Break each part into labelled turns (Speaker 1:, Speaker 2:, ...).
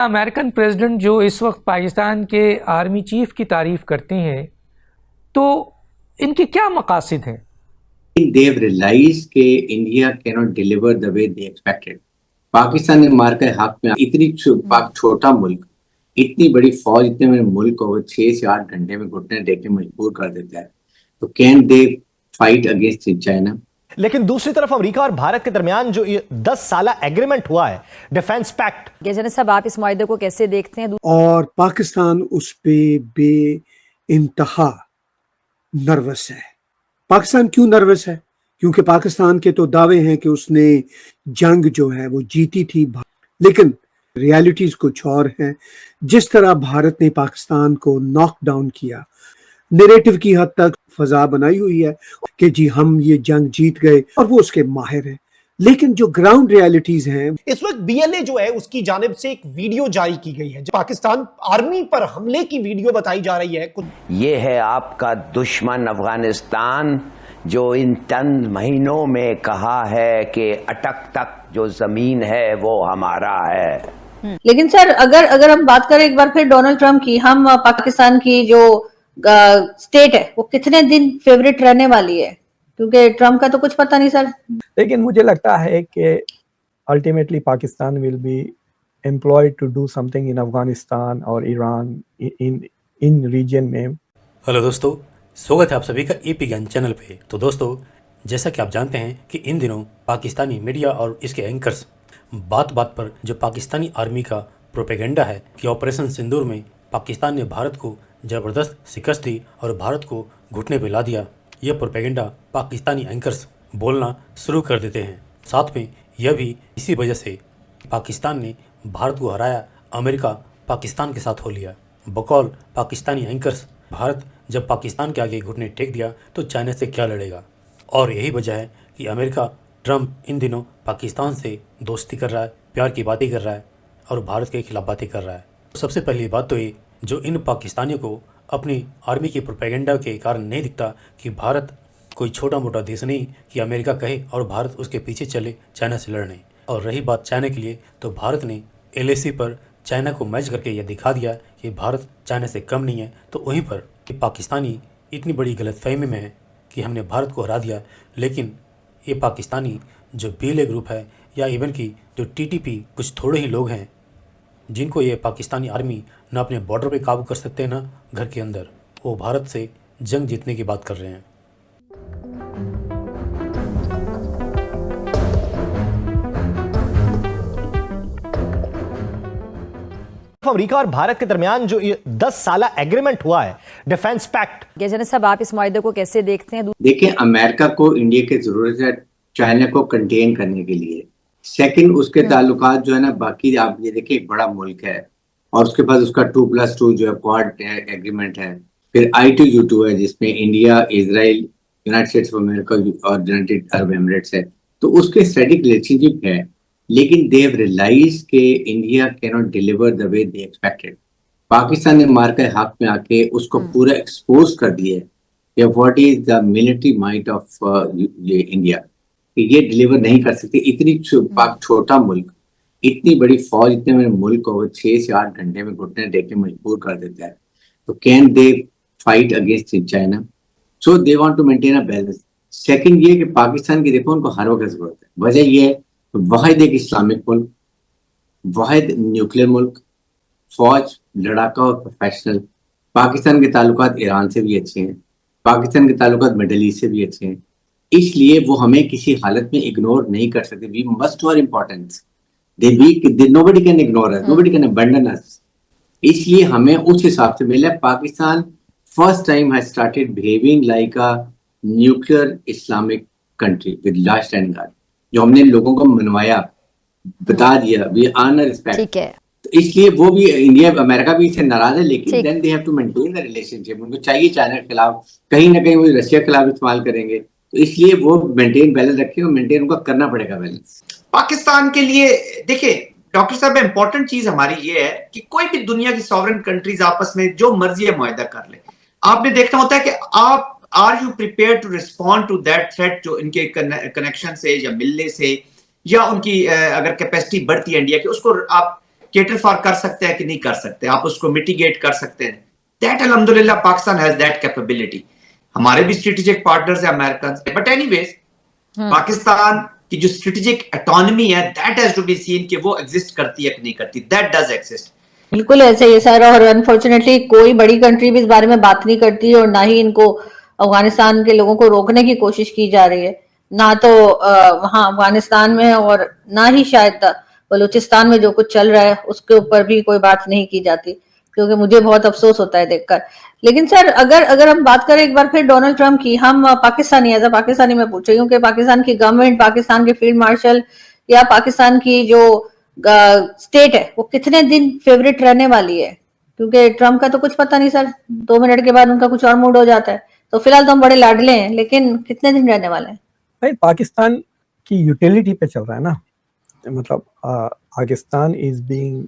Speaker 1: American president जो इस वक्त पाकिस्तान के आर्मी चीफ की तारीफ करते हैं, तो इनके क्या मकासद हैं?
Speaker 2: They have realized कि India cannot deliver the way they expected. Pakistan ने मार के हक में इतनी छोटा मुल्क, इतनी बड़ी फौज, इतने बड़े मुल्क को 6 से 8 घंटे में घुटने टेक के मजबूर कर देता है। तो can they fight against China?
Speaker 3: लेकिन दूसरी तरफ अमेरिका और भारत के दरमियान जो 10 साला एग्रीमेंट हुआ है, डिफेंस पैक्ट,
Speaker 4: जनाब साहब आप इस मुआहदे को कैसे देखते हैं?
Speaker 5: और पाकिस्तान उस पे बे इंतहा नर्वस है। पाकिस्तान क्यों नर्वस है? क्योंकि पाकिस्तान के तो दावे हैं कि उसने जंग जो है वो जीती थी, लेकिन रियलिटीज कुछ और हैं। जिस तरह भारत ने पाकिस्तान को नॉक डाउन किया, नैरेटिव की हद तक फजा बनाई हुई है कि जी हम ये जंग जीत गए और वो उसके माहिर हैं, लेकिन जो ग्राउंड रियलिटीज हैं।
Speaker 3: इस वक्त बीएलए जो है उसकी जानिब से एक वीडियो जारी की गई है, पाकिस्तान आर्मी पर हमले की वीडियो बताई जा रही है।
Speaker 6: ये है आपका दुश्मन अफगानिस्तान, जो इन चंद महीनों में कहा है कि अटक तक जो जमीन है वो हमारा है।
Speaker 4: लेकिन सर अगर हम बात करें एक बार फिर डोनाल्ड ट्रंप की, हम पाकिस्तान की जो स्टेट है वो कितने दिन फेवरेट रहने वाली है? क्योंकि ट्रंप का तो कुछ पता नहीं सर।
Speaker 7: लेकिन मुझे लगता है कि ultimately Pakistan will be employed to do something in Afghanistan और ईरान, इन रीजन में।
Speaker 8: हेलो दोस्तों, स्वागत है आप सभी का एपी ज्ञान चैनल पे। तो दोस्तों, जैसा कि आप जानते हैं कि इन दिनों पाकिस्तानी मीडिया और इसके एंकर्स बात बात पर जो पाकिस्तानी आर्मी का प्रोपेगेंडा है कि ऑपरेशन सिंदूर में पाकिस्तान ने भारत को ज़बरदस्त शिकस्त दी और भारत को घुटने पे ला दिया, यह प्रोपेगेंडा पाकिस्तानी एंकर्स बोलना शुरू कर देते हैं। साथ में यह भी इसी वजह से पाकिस्तान ने भारत को हराया, अमेरिका पाकिस्तान के साथ हो लिया। बकौल पाकिस्तानी एंकर्स, भारत जब पाकिस्तान के आगे घुटने टेक दिया तो चाइना से क्या लड़ेगा। और यही वजह है कि अमेरिका, ट्रंप इन दिनों पाकिस्तान से दोस्ती कर रहा है, प्यार की बातें कर रहा है और भारत के खिलाफ बातें कर रहा है। सबसे पहली बात तो ये, जो इन पाकिस्तानियों को अपनी आर्मी की प्रोपेगेंडा के कारण नहीं दिखता कि भारत कोई छोटा मोटा देश नहीं कि अमेरिका कहे और भारत उसके पीछे चले चाइना से लड़ने। और रही बात चाइना के लिए, तो भारत ने एलएसी पर चाइना को मैच करके यह दिखा दिया कि भारत चाइना से कम नहीं है। तो वहीं पर पाकिस्तानी इतनी बड़ी गलतफहमी में है कि हमने भारत को हरा दिया, लेकिन ये पाकिस्तानी जो बीएलए ग्रुप है या इवन की जो टीटीपी, कुछ थोड़े ही लोग हैं जिनको ये पाकिस्तानी आर्मी ना अपने बॉर्डर पे काबू कर सकते हैं ना घर के अंदर, वो भारत से जंग जीतने की बात कर रहे हैं।
Speaker 3: अमेरिका और भारत के दरमियान जो 10 साला एग्रीमेंट हुआ है, डिफेंस पैक्ट,
Speaker 4: जनाब साहब आप इस मुआहदे को कैसे देखते हैं?
Speaker 2: देखिए, अमेरिका को इंडिया की जरूरत है चाइना को कंटेन करने के लिए। सेकंड, उसके ताल्लुकात जो है ना, बाकी आप ये देखिए एक बड़ा मुल्क है और उसके पास उसका 2+2 जो है क्वाड एग्रीमेंट है। फिर I2U2 है जिसमें India, Israel, United states of America और यूनाइटेड अरब एमिरेट्स है। तो उसके स्ट्रेटेजिक रिलेशनशिप है, लेकिन दे हैव रियलाइज्ड कि India can not deliver the way they expected. Pakistan ने मार के हक में आके उसको पूरा एक्सपोज कर दिया कि what is the military might of India, कि ये डिलीवर नहीं कर सकते। इतनी छोटा मुल्क, इतनी बड़ी फौज, इतने बड़े मुल्क को 6 से 8 घंटे में घुटने टेक के मजबूर कर देता है। तो can they fight against China? So they want to maintain a balance. Second ये कि पाकिस्तान की देखो उनको हर वक्त जरूरत है। वजह ये है, वाहिद एक इस्लामिक मुल्क, वाहिद न्यूक्लियर मुल्क, फौज, लड़ाका और प्रोफेशनल। पाकिस्तान के ताल्लुकात ईरान से भी अच्छे हैं, पाकिस्तान के ताल्लुकात मिडल ईस्ट से भी अच्छे हैं, इसलिए वो हमें किसी हालत में इग्नोर नहीं कर सकते। We must our importance, nobody can ignore us, nobody can abandon us। इसलिए हमें उस हिसाब से मिला। Pakistan first time has started behaving like a nuclear Islamic country with large standing army. जो हमने लोगों को मनवाया, बता दिया, वी ऑनर रिस्पेक्ट, ठीक है। तो इसलिए वो भी, इंडिया, अमेरिका भी इससे नाराज है, लेकिन then they have to maintain the relationship. उनको चाहिए चाइना के खिलाफ, कहीं ना कहीं वो रशिया के खिलाफ इस्तेमाल करेंगे, तो इसलिए वो मेंटेन बैलेंस रखे और मेंटेन उनका करना पड़ेगा बैलेंस।
Speaker 9: पाकिस्तान के लिए देखिए डॉक्टर साहब, इंपॉर्टेंट चीज हमारी ये है कि कोई भी दुनिया की सॉवरेन कंट्रीज आपस में जो मर्जी है मुआहदा कर ले। आपने देखना होता है कि आप are you prepare to respond to that threat, जो इनके कनेक्शन से या मिलने से या उनकी अगर कैपेसिटी बढ़ती है इंडिया की, उसको आप केटर फॉर कर सकते हैं कि नहीं कर सकते, आप उसको मिटिगेट कर सकते हैं, दैट अल्हम्दुलिल्लाह पाकिस्तान हैज दैट कैपेबिलिटी। हमारे भी स्ट्रेटेजिक पार्टनर्स है अमेरिकन, बट एनीवेज पाकिस्तान की जो स्ट्रेटेजिक ऑटोनॉमी है that has to be seen कि वो एग्जिस्ट करती है कि नहीं करती, दैट डज एग्जिस्ट।
Speaker 4: बिल्कुल ऐसे ही है सर, और अनफॉर्चुनेटली कोई बड़ी कंट्री भी इस बारे में बात नहीं करती और ना ही इनको अफगानिस्तान के लोगों को रोकने की कोशिश की जा रही है, ना तो वहाँ अफगानिस्तान में और ना ही शायद बलूचिस्तान में जो कुछ चल रहा है उसके ऊपर भी कोई बात नहीं की जाती, क्योंकि मुझे बहुत अफसोस होता है देखकर। लेकिन सर अगर हम बात करें एक बार फिर डोनाल्ड ट्रंप की, हम पाकिस्तानी एज अ पाकिस्तानी मैं पूछ रही हूँ कि पाकिस्तान की गवर्नमेंट, पाकिस्तान के फील्ड मार्शल या पाकिस्तान की जो स्टेट है वो कितने दिन फेवरेट रहने वाली है, क्योंकि ट्रंप का तो कुछ पता नहीं सर, 2 मिनट के बाद उनका कुछ और मूड हो जाता है। तो फिलहाल तो हम बड़े लाडले हैं, लेकिन कितने दिन रहने वाले हैं? भाई
Speaker 7: पाकिस्तान की यूटिलिटी पे चल रहा है ना, मतलब Pakistan is being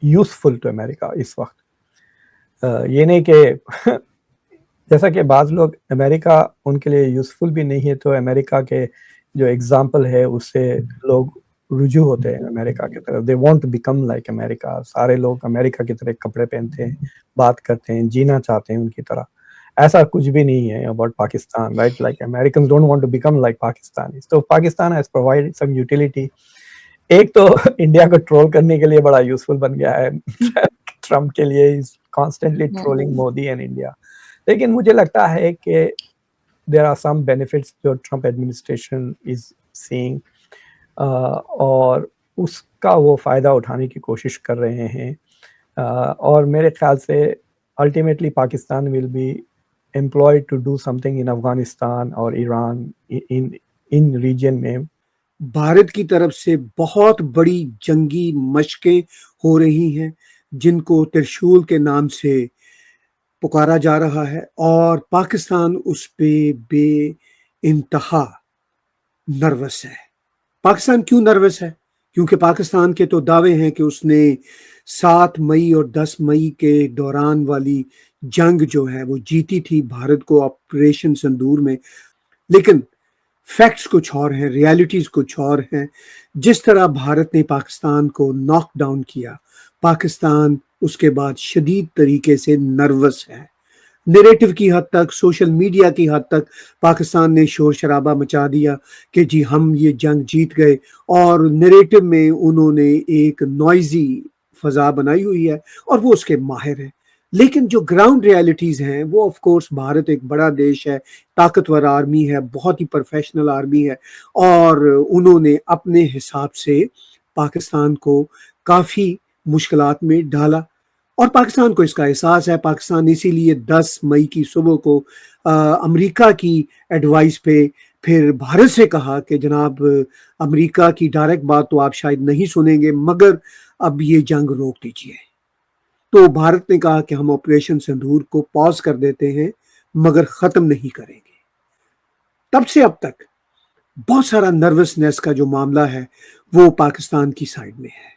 Speaker 7: useful to America इस वक्त। ये नहीं कि जैसा कि बाज लोग अमेरिका उनके लिए यूजफुल भी नहीं है, तो अमेरिका के जो एग्जाम्पल है उससे लोग रुजू होते हैं अमेरिका की तरफ। They want to become like America. सारे लोग अमेरिका की तरह कपड़े पहनते हैं, बात करते हैं, जीना चाहते हैं उनकी तरह। ऐसा कुछ भी नहीं है about Pakistan, right? Like American don't want to become like Pakistani. तो Pakistan has provided some utility. एक तो इंडिया को ट्रोल करने के लिए बड़ा यूजफुल बन गया है ट्रम्प के लिए, is constantly trolling Modi and India. लेकिन मुझे लगता है कि देयर आर सम बेनिफिट्स जो ट्रम्प एडमिनिस्ट्रेशन इज सीइंग, और उसका वो फ़ायदा उठाने की कोशिश कर रहे हैं। और मेरे ख्याल से ultimately Pakistan will be employed to do something in Afghanistan और ईरान, इन रीजन में।
Speaker 5: भारत की तरफ से बहुत बड़ी जंगी मशकें हो रही हैं जिनको त्रिशूल के नाम से पुकारा जा रहा है, और पाकिस्तान उस पे बेइंतहा नर्वस है। पाकिस्तान क्यों नर्वस है? क्योंकि पाकिस्तान के तो दावे हैं कि उसने 7 मई और 10 मई के दौरान वाली जंग जो है वो जीती थी भारत को ऑपरेशन सिंदूर में। लेकिन फैक्ट्स कुछ और हैं, रियलिटीज कुछ और हैं। जिस तरह भारत ने पाकिस्तान को नॉक डाउन किया, पाकिस्तान उसके बाद शदीद तरीके से नर्वस है। नैरेटिव की हद तक, सोशल मीडिया की हद तक पाकिस्तान ने शोर शराबा मचा दिया कि जी हम ये जंग जीत गए, और नैरेटिव में उन्होंने एक नॉइजी फजा बनाई हुई है और वो उसके माहिर हैं। लेकिन जो ग्राउंड रियलिटीज हैं वो ऑफ कोर्स, भारत एक बड़ा देश है, ताकतवर आर्मी है, बहुत ही प्रोफेशनल आर्मी है, और उन्होंने अपने हिसाब से पाकिस्तान को काफ़ी मुश्किलात में डाला, और पाकिस्तान को इसका एहसास है। पाकिस्तान इसीलिए 10 मई की सुबह को अमेरिका की एडवाइस पे फिर भारत से कहा कि जनाब अमेरिका की डायरेक्ट बात तो आप शायद नहीं सुनेंगे, मगर अब ये जंग रोक दीजिए। तो भारत ने कहा कि हम ऑपरेशन सिंदूर को पॉज कर देते हैं मगर ख़त्म नहीं करेंगे। तब से अब तक बहुत सारा नर्वसनेस का जो मामला है वो पाकिस्तान की साइड में है।